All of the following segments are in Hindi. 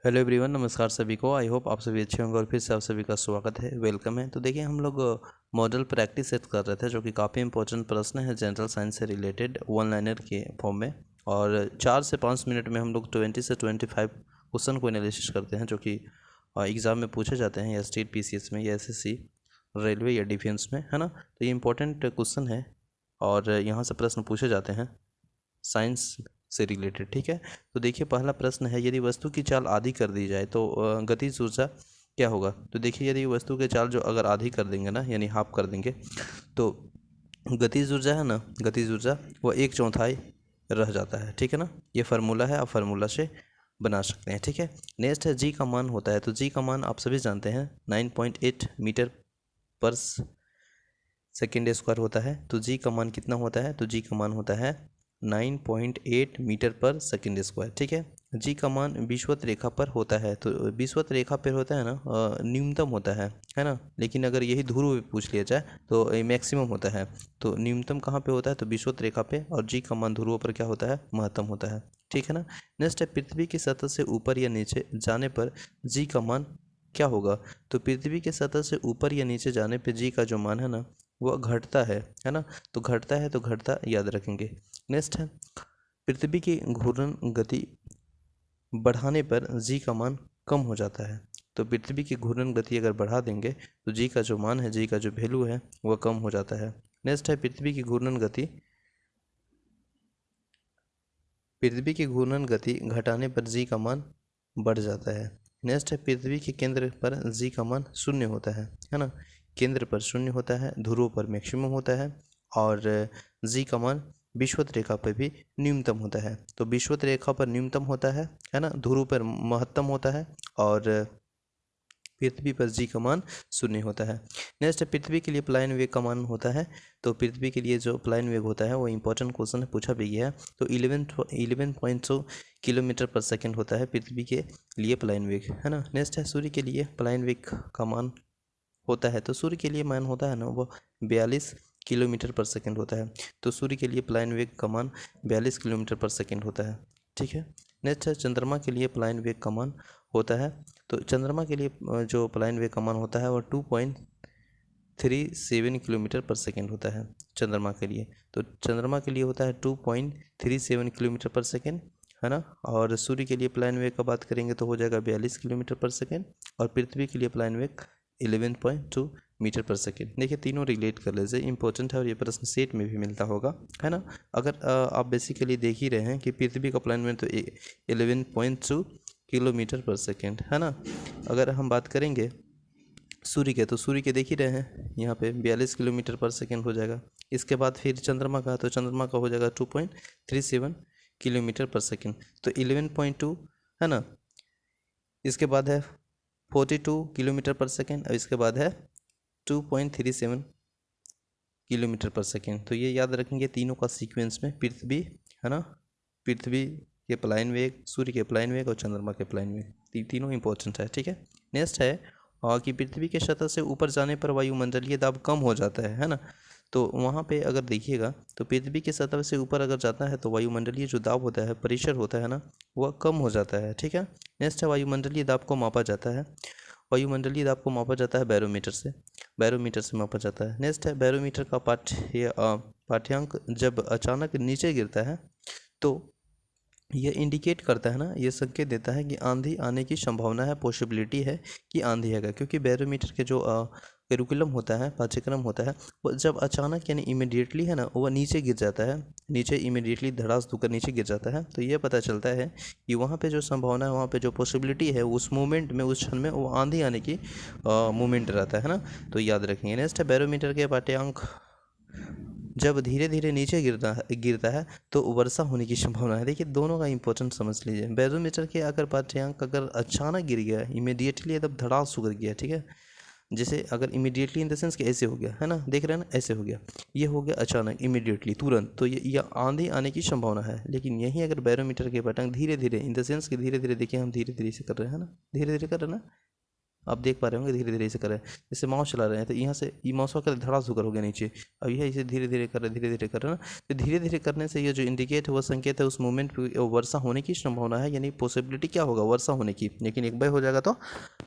हेलो एवरीवन, नमस्कार सभी को। आई होप आप सभी अच्छे होंगे और फिर से आप सभी का स्वागत है, वेलकम है। तो देखिए, हम लोग मॉडल प्रैक्टिस सेट कर रहे थे, जो कि काफ़ी इंपॉर्टेंट प्रश्न है जनरल साइंस से रिलेटेड, वन लाइनर के फॉर्म में। और 4 से 5 मिनट में हम लोग 20 से 25 क्वेश्चन को एनालिसिस करते हैं, जो कि एग्ज़ाम में पूछे जाते हैं, या स्टेट पीसीएस में, या एसएससी, रेलवे या डिफेंस में, है ना। तो ये इंपॉर्टेंट क्वेश्चन है और यहाँ से प्रश्न पूछे जाते हैं साइंस से रिलेटेड, ठीक है। तो देखिए, पहला प्रश्न है, यदि वस्तु की चाल आधी कर दी जाए तो गतिज ऊर्जा क्या होगा। तो देखिए, यदि वस्तु की चाल जो अगर आधी कर देंगे ना, यानी हाफ कर देंगे, तो गतिज ऊर्जा है ना, गतिज ऊर्जा वो 1/4 रह जाता है, ठीक है ना। ये फार्मूला है, आप फार्मूला से बना सकते हैं, ठीक है। नेक्स्ट है, जी का मान होता है। तो जी का मान आप सभी जानते हैं 9.8 मीटर पर सेकेंड स्क्वायर होता है। तो जी का मान कितना होता है, तो जी का मान होता है 9.8 मीटर पर सेकेंड स्क्वायर, ठीक है। जी का मान विषुवत रेखा पर होता है। तो विषुवत रेखा पर होता है ना, न्यूनतम होता है ना। लेकिन अगर यही ध्रुव पे पूछ लिया जाए तो मैक्सिमम होता है। तो न्यूनतम कहाँ पे होता है, तो विषुवत रेखा पे, और जी का मान ध्रुव पर क्या होता है, महत्तम होता है, ठीक है ना। नेक्स्ट है, पृथ्वी की सतह से ऊपर या नीचे जाने पर जी का मान क्या होगा। तो पृथ्वी के सतह से ऊपर या नीचे जाने पे जी का जो मान है ना, वह घटता है ना। तो घटता है, तो घटता याद रखेंगे। नेक्स्ट है, पृथ्वी की घूर्णन गति बढ़ाने पर जी का मान कम हो जाता है। तो पृथ्वी की घूर्णन गति अगर बढ़ा देंगे तो जी का जो मान है, जी का जो वैल्यू है, वह कम हो जाता है। नेक्स्ट है, पृथ्वी की घूर्णन गति घटाने पर जी का मान बढ़ जाता है। नेक्स्ट है, पृथ्वी के केंद्र पर जी का मान शून्य होता है ना। केंद्र पर शून्य होता है, ध्रुव पर मैक्सिमम होता है, और जी का मान विषुवत रेखा पर भी न्यूनतम होता है। तो विषुवत रेखा पर न्यूनतम होता है ना, ध्रुव पर महत्तम होता है, और पृथ्वी पर जी का मान शून्य होता है। नेक्स्ट है, पृथ्वी के लिए पलायन वेग का मान होता है। तो पृथ्वी के लिए जो पलायन वेग होता है, वो इंपॉर्टेंट क्वेश्चन है, पूछा भी गया है। तो 11.2 किलोमीटर पर सेकेंड होता है पृथ्वी के लिए पलायन वेग, है ना। नेक्स्ट है, सूर्य के लिए पलायन वेग का मान होता है। तो सूर्य के लिए मान होता है ना, वो 42 किलोमीटर पर सेकेंड होता है। तो सूर्य के लिए पलायन वेग का मान 42 किलोमीटर पर सेकेंड होता है, ठीक है। नेक्स्ट है, चंद्रमा के लिए पलायन वेग का मान होता है। तो चंद्रमा के लिए जो पलायन वेग का मान होता है, वो 2.37 किलोमीटर पर सेकेंड होता है चंद्रमा के लिए। तो चंद्रमा के लिए होता है 2.37 किलोमीटर पर सेकेंड, है ना। और सूर्य के लिए पलायन वेग का बात करेंगे तो हो जाएगा 42 किलोमीटर पर सेकेंड, और पृथ्वी के लिए पलायन वेग 11.2 मीटर पर सेकेंड। देखिए, तीनों रिलेट कर लीजिए, इंपॉर्टेंट है, और ये प्रश्न सेट में भी मिलता होगा, है ना। अगर आप बेसिकली देख ही रहे हैं कि पृथ्वी का पलायन वेग तो 11.2 किलोमीटर पर सेकेंड, है ना। अगर हम बात करेंगे सूर्य के, तो सूर्य के देख ही रहे हैं, यहाँ पे 42 किलोमीटर पर सेकेंड हो जाएगा। इसके बाद फिर चंद्रमा का, तो चंद्रमा का हो जाएगा 2.37 किलोमीटर पर सेकेंड। तो 11.2, है ना। इसके बाद है 42 किलोमीटर पर सेकेंड, और इसके बाद है 2.37 किलोमीटर पर सेकेंड। तो ये याद रखेंगे तीनों का सीक्वेंस में, पृथ्वी, है ना, पृथ्वी के पलायन वेग, सूर्य के पलायन वेग, और चंद्रमा के पलायन वेग, तीनों इंपॉर्टेंट है, ठीक है। नेक्स्ट है, कि पृथ्वी के सतह से ऊपर जाने पर वायुमंडलीय दाब कम हो जाता है ना। तो वहाँ पे अगर देखिएगा, तो पृथ्वी के सतह से ऊपर अगर जाता है तो वायुमंडलीय जो दाब होता है, प्रेशर होता है ना, वह कम हो जाता है, ठीक है। नेक्स्ट है, वायुमंडलीय दाब को मापा जाता है। वायुमंडलीय दाब को मापा जाता है बैरोमीटर से मापा जाता है। नेक्स्ट है, बैरोमीटर का पाठ्यांक जब अचानक नीचे गिरता है तो यह इंडिकेट करता है ना, ये संकेत देता है कि आंधी आने की संभावना है, पॉसिबिलिटी है कि आंधी आएगा। क्योंकि बैरोमीटर के जो करिकुलम होता है, पाठ्यक्रम होता है, वो जब अचानक यानी इमिडिएटली, है ना, वो नीचे गिर जाता है, नीचे इमिडिएटली धड़ास धोकर नीचे गिर जाता है, तो ये पता चलता है कि वहाँ पे जो संभावना है, वहाँ पे जो पॉसिबिलिटी है, उस मोमेंट में, उस क्षण में वो आंधी आने की मोमेंट रहता है ना। तो याद रखेंगे। नेक्स्ट है, बैरोमीटर के पाठ्यांक जब धीरे धीरे नीचे गिरता है तो वर्षा होने की संभावना है। देखिए, दोनों का इंपॉर्टेंट समझ लीजिए। बैरोमीटर के अगर पाठ्यांक अगर अचानक गिर गया, इमीडिएटली एकदम धड़ास उतर गया, ठीक है। जैसे अगर इमीडिएटली इन द सेंस कि ऐसे हो गया, है ना, देख रहे हैं ना, ऐसे हो गया, ये हो गया अचानक, इमीडिएटली, तुरंत, तो ये आंधी आने की संभावना है। लेकिन यही अगर बैरोमीटर के पाठ्यांक धीरे धीरे, इन द सेंस कि धीरे धीरे, देखिए हम धीरे धीरे से कर रहे हैं ना, धीरे धीरे कर रहे हैं ना, आप देख पा रहे होंगे धीरे धीरे इसे कर रहे हैं। जैसे माउस चला रहे हैं तो यहाँ से ये माउस का धड़ास होकर हो गया नीचे, अब यह इसे धीरे धीरे कर रहे हैं, धीरे धीरे कर रहे हैं ना। तो धीरे धीरे करने से ये जो इंडिकेट है वो संकेत है उस मोमेंट पे वर्षा होने की संभावना है, यानी पॉसिबिलिटी क्या होगा वर्षा होने की। लेकिन एक बार हो जाएगा तो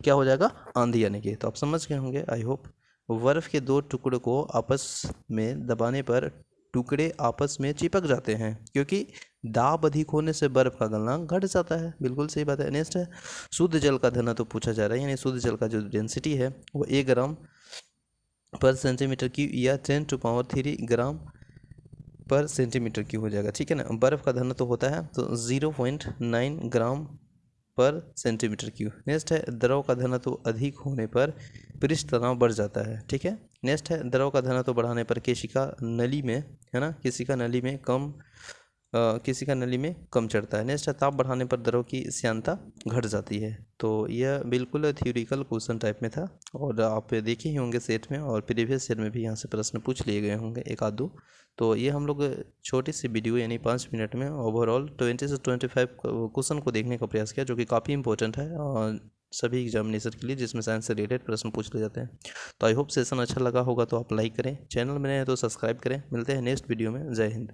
क्या हो जाएगा, आंधी आने की। तो आप समझ गए होंगे आई होप। बर्फ के दो टुकड़ों को आपस में दबाने पर टुकड़े आपस में चिपक जाते हैं, क्योंकि दाब अधिक होने से बर्फ का गलनांक घट जाता है। बिल्कुल सही बात है। नेक्स्ट है शुद्ध जल का घनत्व पूछा जा रहा है, यानी शुद्ध जल का जो डेंसिटी है वो 1 ग्राम पर सेंटीमीटर क्यूब या 10⁻³ ग्राम पर सेंटीमीटर क्यूब हो जाएगा, ठीक है ना। बर्फ का घनत्व होता है तो 0.9 ग्राम पर सेंटीमीटर क्यूब। नेक्स्ट है द्रव का घनत्व अधिक होने पर पृष्ठ तनाव बढ़ जाता है, ठीक है। नेक्स्ट है द्रव का घनत्व बढ़ाने पर केशिका नली में, है ना, केशिका नली में कम चढ़ता है। नेक्स्ट है ताप बढ़ाने पर द्रव की श्यानता घट जाती है। तो यह बिल्कुल थ्योरिकल क्वेश्चन टाइप में था, और आप देखे ही होंगे सेट में, और प्रीवियस ईयर में भी यहाँ से प्रश्न पूछ लिए गए होंगे 1-2। तो ये हम लोग छोटी सी वीडियो यानी 5 मिनट में ओवरऑल 20 से 25 क्वेश्चन को देखने का प्रयास किया, जो कि काफ़ी इंपॉर्टेंट है और सभी एग्जामिनेशन के लिए जिसमें साइंस से रिलेटेड प्रश्न पूछ लिए जाते हैं। तो आई होप सेशन अच्छा लगा होगा तो आप लाइक करें, चैनल में नए हैं तो सब्सक्राइब करें। मिलते हैं नेक्स्ट वीडियो में। जय हिंद।